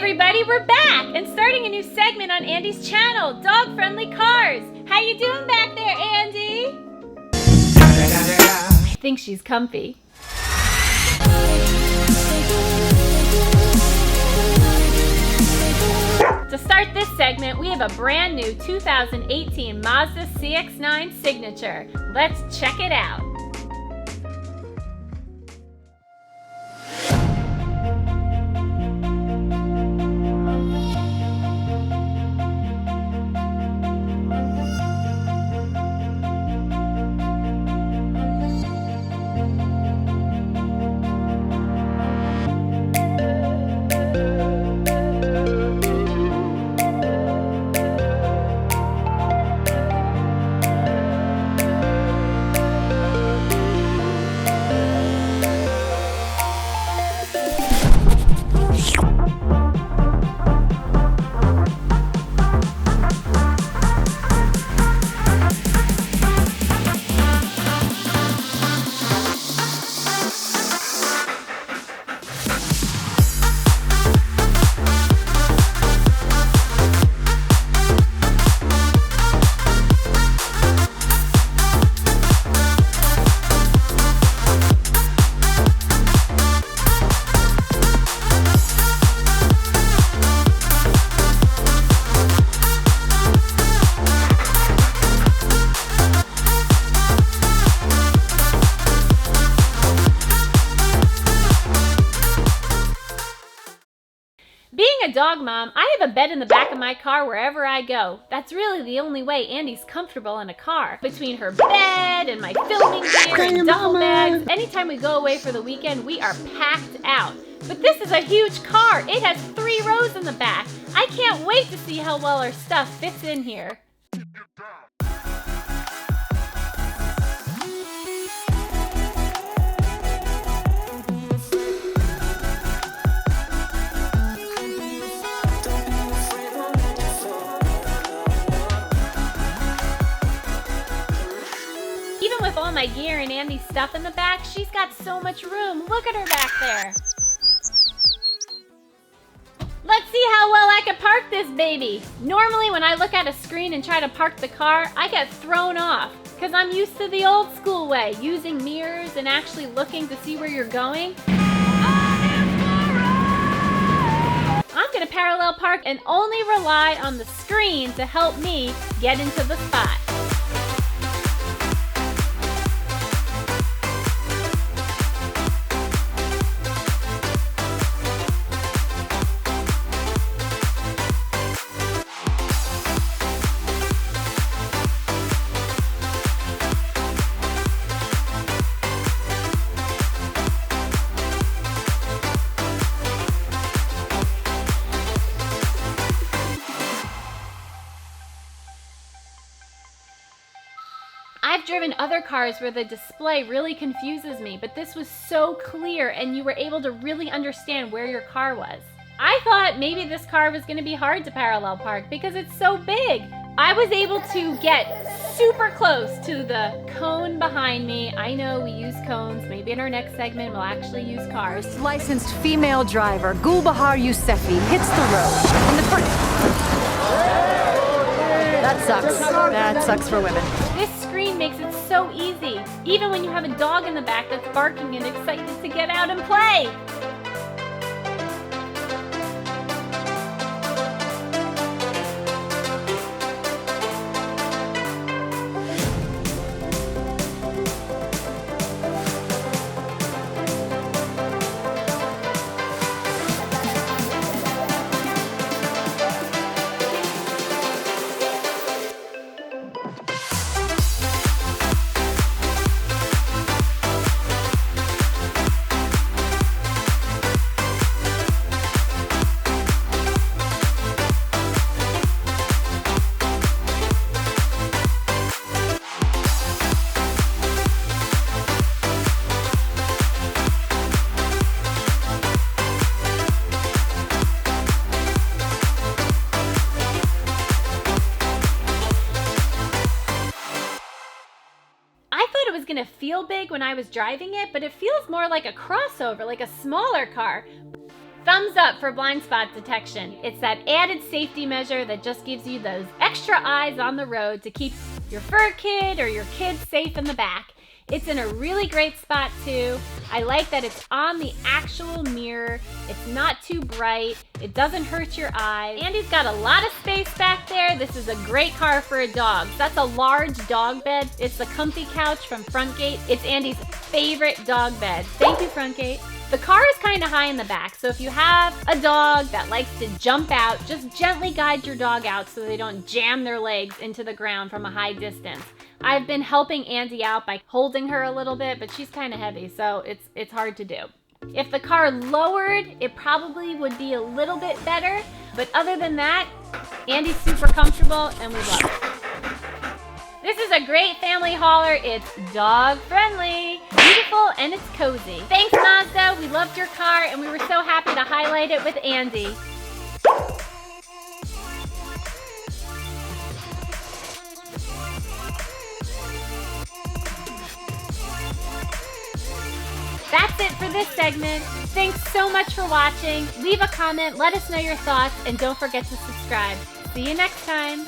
everybody, we're back and starting a new segment on Andie's channel, Dog Friendly Cars. How you doing back there, Andie? I think she's comfy. To start this segment, we have a brand new 2018 Mazda CX-9 Signature. Let's check it out. Being a dog mom, I have a bed in the back of my car wherever I go. That's really the only way Andie's comfortable in a car. Between her bed and my filming gear and duffel bags, anytime we go away for the weekend, we are packed out. But this is a huge car. It has 3 rows in the back. I can't wait to see how well our stuff fits in here. Even with all my gear and Andie's stuff in the back, she's got so much room. Look at her back there. Let's see how well I can park this baby. Normally when I look at a screen and try to park the car, I get thrown off because I'm used to the old school way, using mirrors and actually looking to see where you're going. I'm gonna parallel park and only rely on the screen to help me get into the spot. I've driven other cars where the display really confuses me, but this was so clear and you were able to really understand where your car was. I thought maybe this car was going to be hard to parallel park because it's so big. I was able to get super close to the cone behind me. I know we use cones. Maybe in our next segment we'll actually use cars. First licensed female driver, Gulbahar Yousefi, hits the road in the first... That sucks. That sucks for women. This screen makes it so easy, even when you have a dog in the back that's barking and excited to get out and play. was gonna feel big when I was driving it, but it feels more like a crossover, like a smaller car. Thumbs up for blind spot detection. It's that added safety measure that just gives you those extra eyes on the road to keep your fur kid or your kid safe in the back. It's in a really great spot too. I like that it's on the actual mirror. It's not too bright. It doesn't hurt your eyes. Andie's got a lot of space back there. This is a great car for a dog. That's a large dog bed. It's the comfy couch from Frontgate. It's Andie's favorite dog bed. Thank you, Frontgate. The car is kind of high in the back, so if you have a dog that likes to jump out, just gently guide your dog out so they don't jam their legs into the ground from a high distance. I've been helping Andie out by holding her a little bit, but she's kind of heavy, so it's hard to do. If the car lowered, it probably would be a little bit better, but other than that, Andie's super comfortable and we love it. This is a great family hauler. It's dog friendly, beautiful, and it's cozy. Thanks, Mazda. We loved your car and we were so happy to highlight it with Andie. That's it for this segment. Thanks so much for watching. Leave a comment, let us know your thoughts, and don't forget to subscribe. See you next time.